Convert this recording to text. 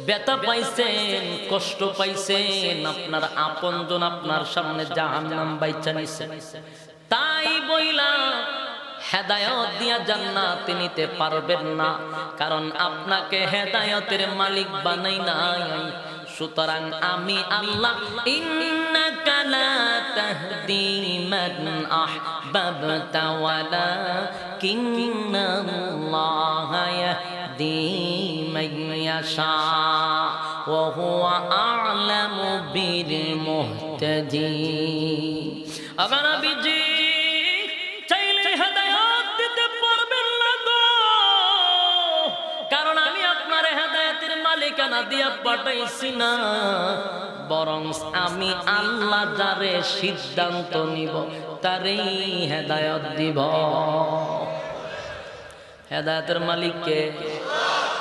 ব্যথা পাইছেন, কষ্ট পাইছেন, আপনার আপনজন আপনার সামনে জাহান্নাম বাইচা নিছে, তাই বইলা হেদায়েত দিয়া জান্নাতে নিতে পারবেন না, কারণ আপনাকে হেদায়েতের মালিক বানাই নাই। সুতরাং আমি আল্লাহ ইন্নাকা লা তাহদি মান আহবাবতা ওয়ালাকিন্নাল্লাহা ইয়াহদি মান ইয়াশা ওয়া হুয়া আ'লামু বিল মুহতাদিন। আমার নবীজি চাইলে হেদায়েত দিতে পারবেন না গো, কারণ আমি আপনার হেদায়েতের মালিকানা দিয়া পাঠাইছি না, বরং আমি আল্লাহ যারে সিদ্ধান্ত নিব তারেই হেদায়েত দিব। হেদায়েতের মালিক কে?